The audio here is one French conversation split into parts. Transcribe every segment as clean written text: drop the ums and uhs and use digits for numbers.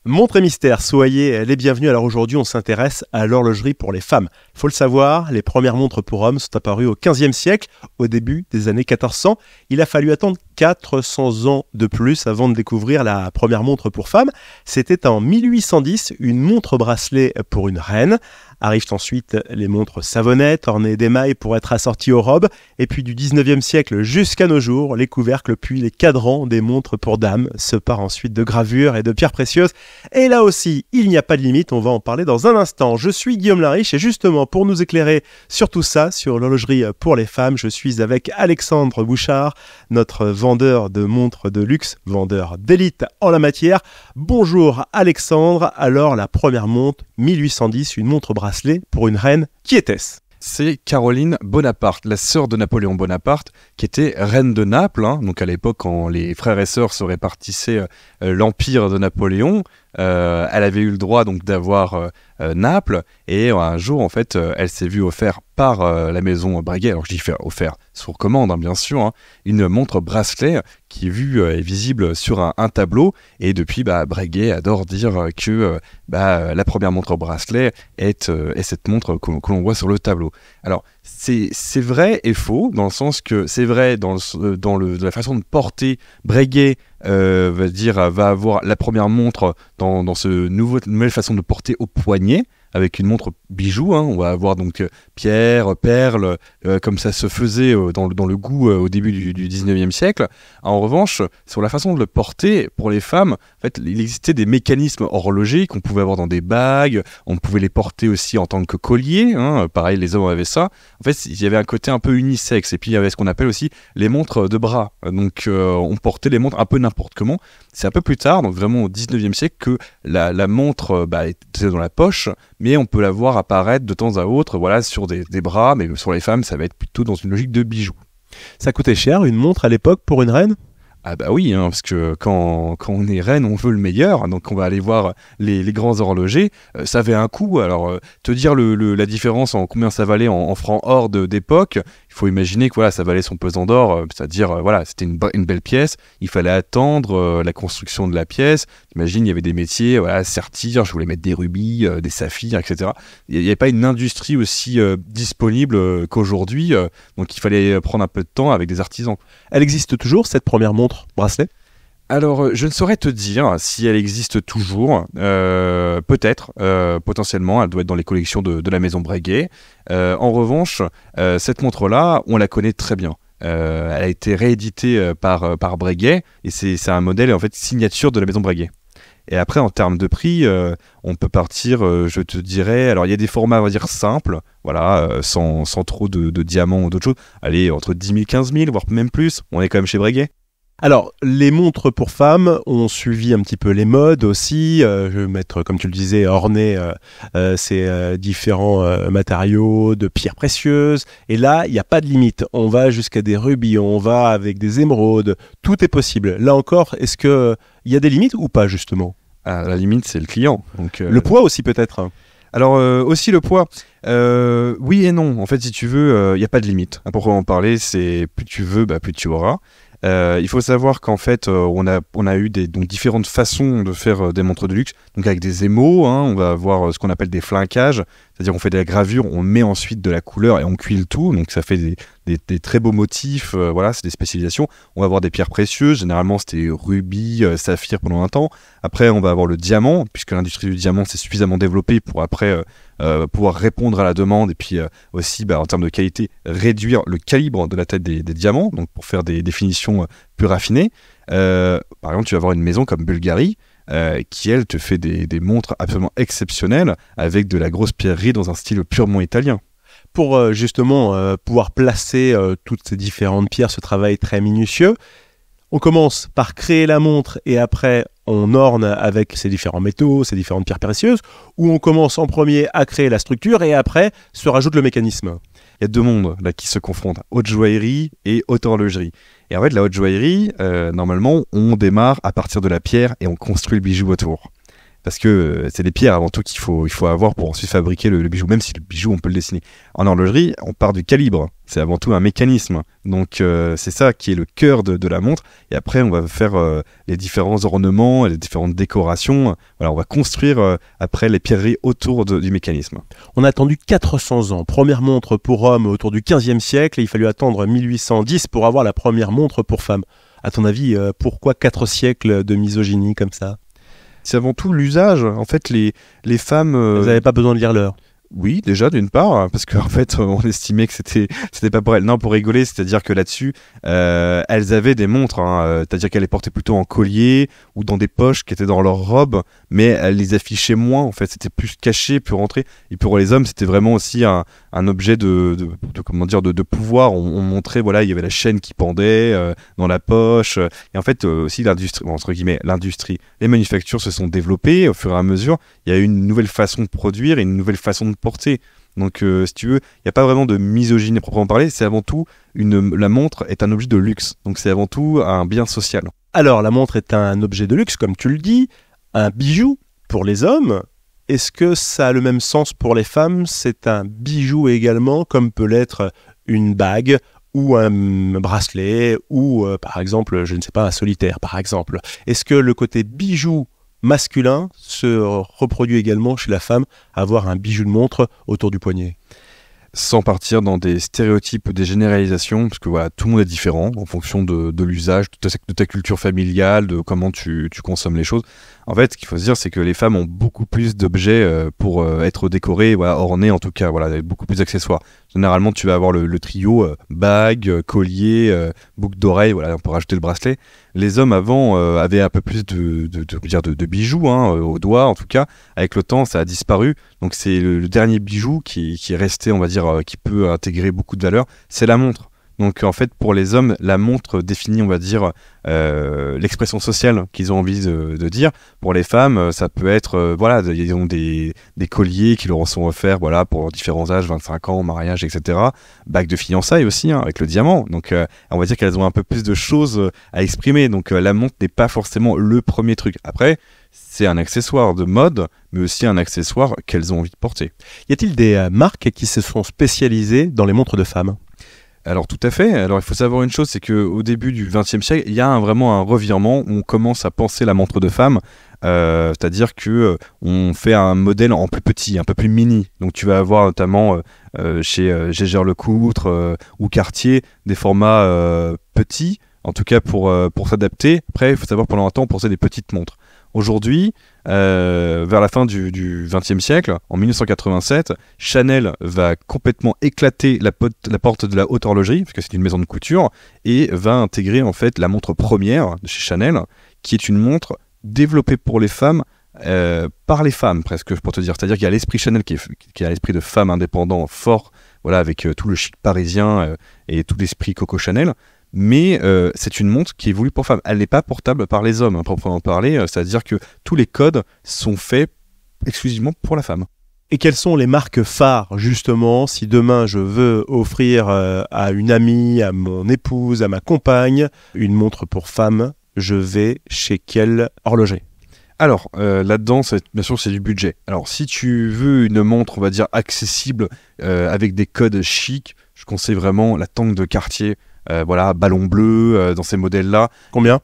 Montre et mystère, soyez les bienvenus. Alors aujourd'hui, on s'intéresse à l'horlogerie pour les femmes. Il faut le savoir, les premières montres pour hommes sont apparues au XVe siècle, au début des années 1400. Il a fallu attendre 400 ans de plus avant de découvrir la première montre pour femmes. C'était en 1810, une montre bracelet pour une reine. Arrivent ensuite les montres savonnettes ornées d'émail pour être assorties aux robes. Et puis du 19e siècle jusqu'à nos jours, les couvercles puis les cadrans des montres pour dames se parent ensuite de gravures et de pierres précieuses. Et là aussi, il n'y a pas de limite, on va en parler dans un instant. Je suis Guillaume Lariche et justement pour nous éclairer sur tout ça, sur l'horlogerie pour les femmes, je suis avec Alexandre Bouchard, notre vendeur de montres de luxe, vendeur d'élite en la matière. Bonjour Alexandre, alors la première montre, 1810, une montre bracelet pour une reine, qui était-ce ? C'est Caroline Bonaparte, la sœur de Napoléon Bonaparte, qui était reine de Naples. Donc à l'époque, quand les frères et sœurs se répartissaient l'empire de Napoléon, elle avait eu le droit donc d'avoir Naples. Et un jour, en fait, elle s'est vue offert par la maison Breguet. Alors je dis offert sur commande, bien sûr, une montre bracelet qui est visible sur un tableau. Et depuis, Breguet adore dire que la première montre bracelet est cette montre que l'on voit sur le tableau. Alors c'est vrai et faux, dans le sens que c'est vrai dans la façon de porter. Breguet va avoir la première montre dans ce nouvelle façon de porter au poignet, avec une montre bijou, on va avoir donc pierres, perles, comme ça se faisait dans le goût au début du 19e siècle. En revanche, sur la façon de le porter, pour les femmes, en fait, il existait des mécanismes horlogers qu'on pouvait avoir dans des bagues, on pouvait les porter aussi en tant que collier, pareil, les hommes avaient ça. En fait, il y avait un côté un peu unisexe, et puis il y avait ce qu'on appelle aussi les montres de bras. Donc on portait les montres un peu n'importe comment. C'est un peu plus tard, donc vraiment au 19e siècle, que la montre était dans la poche, mais on peut la voir apparaître de temps à autre, sur des bras, mais sur les femmes, ça va être plutôt dans une logique de bijoux. Ça coûtait cher, une montre à l'époque pour une reine ? Ah oui, parce que quand on est reine, on veut le meilleur, donc on va aller voir les grands horlogers. Ça avait un coût, alors te dire la différence en combien ça valait en francs or d'époque, il faut imaginer que ça valait son pesant d'or, c'est-à-dire c'était une belle pièce, il fallait attendre la construction de la pièce. Imagine, il y avait des métiers, sertir, je voulais mettre des rubis, des saphirs, etc. Il n'y avait pas une industrie aussi disponible qu'aujourd'hui, donc il fallait prendre un peu de temps avec des artisans. Elle existe toujours, cette première montre bracelet ? Alors, je ne saurais te dire si elle existe toujours. Peut-être, potentiellement, elle doit être dans les collections de la maison Breguet. En revanche, cette montre-là, on la connaît très bien. Elle a été rééditée par Breguet, et c'est un modèle en fait signature de la maison Breguet. Et après, en termes de prix, on peut partir, je te dirais, alors il y a des formats, on va dire, simples, sans trop de diamants ou d'autres choses. Allez, entre 10 000, 15 000, voire même plus. On est quand même chez Breguet. Alors, les montres pour femmes ont suivi un petit peu les modes aussi. Je vais mettre, comme tu le disais, orner ces différents matériaux de pierres précieuses. Et là, il n'y a pas de limite. On va jusqu'à des rubis, on va avec des émeraudes. Tout est possible. Là encore, est-ce qu'il y a des limites ou pas, justement ? La limite, c'est le client. Donc, le poids aussi, peut-être ? Alors, aussi le poids. Oui et non. En fait, si tu veux, il n'y a pas de limite. Pour en parler, c'est plus tu veux, plus tu auras. Il faut savoir qu'en fait, on a eu donc différentes façons de faire des montres de luxe. Donc avec des émaux, on va avoir ce qu'on appelle des flinquages, c'est-à-dire on fait de la gravure, on met ensuite de la couleur et on cuit le tout. Donc ça fait des très beaux motifs. C'est des spécialisations. On va avoir des pierres précieuses. Généralement, c'était rubis, saphir pendant un temps. Après, on va avoir le diamant, puisque l'industrie du diamant s'est suffisamment développée pour après pouvoir répondre à la demande et puis aussi en termes de qualité réduire le calibre de la tête des diamants, donc pour faire des définitions plus raffinées. Par exemple, tu vas avoir une maison comme Bulgari qui elle te fait des montres absolument exceptionnelles avec de la grosse pierrerie dans un style purement italien. Pour justement pouvoir placer toutes ces différentes pierres, ce travail très minutieux, on commence par créer la montre et après on orne avec ces différents métaux, ces différentes pierres précieuses, ou on commence en premier à créer la structure et après se rajoute le mécanisme. Il y a deux mondes là qui se confrontent, haute joaillerie et haute horlogerie. Et en fait, la haute joaillerie, normalement, on démarre à partir de la pierre et on construit le bijou autour. parce que c'est des pierres avant tout qu'il faut avoir pour ensuite fabriquer le bijou, même si le bijou on peut le dessiner. En horlogerie, on part du calibre, c'est avant tout un mécanisme, donc c'est ça qui est le cœur de la montre, et après on va faire les différents ornements, les différentes décorations, voilà, on va construire après les pierreries autour du mécanisme. On a attendu 400 ans, première montre pour homme autour du 15e siècle, et il fallut attendre 1810 pour avoir la première montre pour femme. À ton avis, pourquoi 4 siècles de misogynie comme ça ? C'est avant tout l'usage. En fait, les femmes... Elles n'avaient pas besoin de lire l'heure. Oui, déjà d'une part, parce qu'en fait on estimait que c'était pas pour elles. Non, pour rigoler, c'est-à-dire que là-dessus, elles avaient des montres, hein, c'est-à-dire qu'elles les portaient plutôt en collier ou dans des poches qui étaient dans leur robe, mais elles les affichaient moins. En fait, c'était plus caché, plus rentré. Et pour les hommes, c'était vraiment aussi un objet de pouvoir. On montrait, voilà, il y avait la chaîne qui pendait dans la poche. Et en fait, aussi l'industrie, entre guillemets, les manufactures se sont développées au fur et à mesure. Il y a eu une nouvelle façon de produire et une nouvelle façon de porter. Donc, si tu veux, il n'y a pas vraiment de misogynie proprement parler. C'est avant tout, la montre est un objet de luxe. Donc, c'est avant tout un bien social. Alors, la montre est un objet de luxe, comme tu le dis, un bijou pour les hommes. Est-ce que ça a le même sens pour les femmes ? C'est un bijou également, comme peut l'être une bague ou un bracelet ou, par exemple, je ne sais pas, un solitaire, par exemple. Est-ce que le côté bijou masculin se reproduit également chez la femme, avoir un bijou de montre autour du poignet? Sans partir dans des stéréotypes ou des généralisations, parce que voilà, tout le monde est différent en fonction de l'usage, de ta culture familiale, de comment tu consommes les choses. En fait, ce qu'il faut se dire, c'est que les femmes ont beaucoup plus d'objets pour être décorées, voilà, ornées en tout cas, voilà, avec beaucoup plus d'accessoires. Généralement, tu vas avoir le trio bague, collier, boucle d'oreille, voilà, on peut rajouter le bracelet. Les hommes avant avaient un peu plus de bijoux, hein, au doigt en tout cas. Avec le temps, ça a disparu. Donc c'est le dernier bijou qui est resté, on va dire, qui peut intégrer beaucoup de valeur, c'est la montre. Donc en fait, pour les hommes, la montre définit, on va dire, l'expression sociale qu'ils ont envie de dire. Pour les femmes, ça peut être, voilà, ils ont des colliers qui leur sont offerts, voilà, pour différents âges, 25 ans, mariage, etc. Bague de fiançailles aussi, hein, avec le diamant. Donc on va dire qu'elles ont un peu plus de choses à exprimer. Donc la montre n'est pas forcément le premier truc. Après, c'est un accessoire de mode, mais aussi un accessoire qu'elles ont envie de porter. Y a-t-il des marques qui se sont spécialisées dans les montres de femmes ? Alors tout à fait. Alors il faut savoir une chose, c'est qu'au début du XXe siècle, il y a vraiment un revirement où on commence à penser la montre de femme, c'est-à-dire que on fait un modèle en plus petit, un peu plus mini. Donc tu vas avoir notamment chez Jaeger-LeCoultre ou Cartier des formats petits, en tout cas pour s'adapter. Après, il faut savoir pendant un temps on pensait des petites montres. Aujourd'hui, vers la fin du XXe siècle, en 1987, Chanel va complètement éclater la porte de la haute horlogerie, parce que c'est une maison de couture, et va intégrer en fait la montre première de chez Chanel, qui est une montre développée pour les femmes, par les femmes presque, pour te dire. C'est-à-dire qu'il y a l'esprit Chanel qui a l'esprit de femme indépendant fort, voilà, avec tout le chic parisien et tout l'esprit Coco Chanel. Mais c'est une montre qui est voulue pour femmes. Elle n'est pas portable par les hommes, hein, proprement parler. C'est-à-dire que tous les codes sont faits exclusivement pour la femme. Et quelles sont les marques phares, justement, si demain je veux offrir à une amie, à mon épouse, à ma compagne, une montre pour femme, je vais chez quel horloger ? Alors, là-dedans, bien sûr, c'est du budget. Alors, si tu veux une montre, on va dire, accessible, avec des codes chics, je conseille vraiment la Tank de Cartier. Voilà, ballon bleu, dans ces modèles-là. Combien ?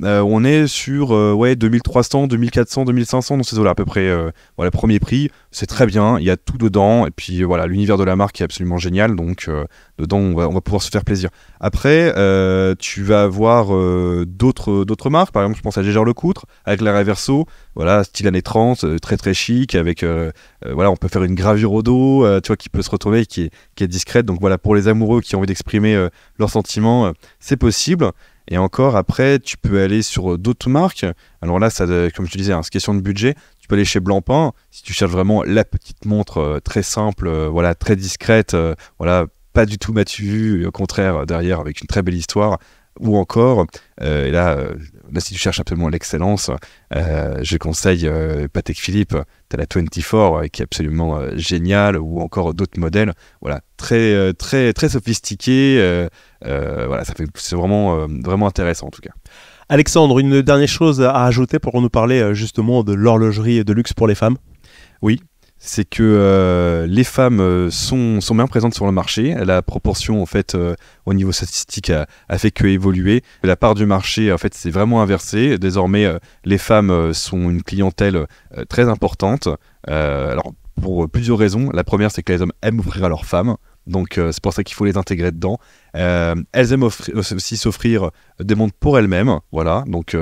On est sur 2300, 2400, 2500 dans ces eaux-là à peu près. Voilà, premier prix, c'est très bien, il y a tout dedans. Et puis voilà, l'univers de la marque est absolument génial. Donc dedans, on va pouvoir se faire plaisir. Après, tu vas avoir d'autres marques. Par exemple, je pense à Jaeger-LeCoultre avec la Reverso. Voilà, style années 30, très très chic. Avec voilà, on peut faire une gravure au dos, tu vois, qui peut se retrouver, qui est discrète. Donc voilà, pour les amoureux qui ont envie d'exprimer leurs sentiments, c'est possible. Et encore, après, tu peux aller sur d'autres marques. Alors là, ça, comme je te disais, hein, c'est question de budget. Tu peux aller chez Blancpain, si tu cherches vraiment la petite montre très simple, voilà, très discrète, voilà, pas du tout m'as-tu vu, au contraire, derrière, avec une très belle histoire. Ou encore, et là, si tu cherches absolument l'excellence, je conseille Patek Philippe. T'as la 24 qui est absolument géniale, ou encore d'autres modèles, voilà, très très très sophistiqués. Voilà, c'est vraiment intéressant en tout cas. Alexandre, une dernière chose à ajouter pour nous parler justement de l'horlogerie de luxe pour les femmes? Oui, c'est que les femmes sont bien présentes sur le marché. La proportion, en fait, au niveau statistique, a fait que évoluer. La part du marché, en fait, c'est vraiment inversé. Désormais, les femmes sont une clientèle très importante. Alors, pour plusieurs raisons. La première, c'est que les hommes aiment offrir à leurs femmes. Donc, c'est pour ça qu'il faut les intégrer dedans. Elles aiment aussi s'offrir des montres pour elles-mêmes. Voilà. Donc,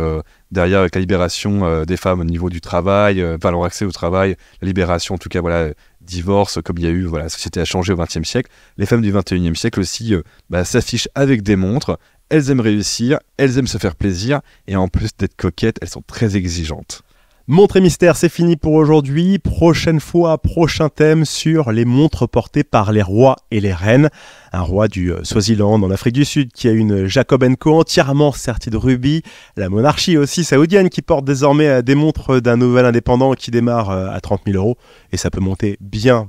derrière avec la libération des femmes au niveau du travail, leur accès au travail, la libération, en tout cas, voilà, divorce, comme il y a eu, voilà, la société a changé au XXe siècle. Les femmes du XXIe siècle aussi s'affichent avec des montres. Elles aiment réussir, elles aiment se faire plaisir. Et en plus d'être coquettes, elles sont très exigeantes. Montres et mystères, c'est fini pour aujourd'hui. Prochaine fois, prochain thème sur les montres portées par les rois et les reines. Un roi du Swaziland en Afrique du Sud qui a une Jacob & Co entièrement sertie de rubis. La monarchie aussi saoudienne qui porte désormais des montres d'un nouvel indépendant qui démarre à 30 000 euros. Et ça peut monter bien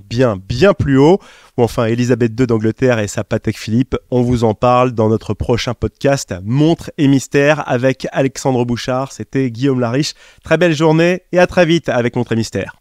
plus haut. Ou enfin Elisabeth II d'Angleterre et sa Patek Philippe. On vous en parle dans notre prochain podcast Montres et mystères avec Alexandre Bouchard. C'était Guillaume Lariche. Très belle journée et à très vite avec Montres et mystères.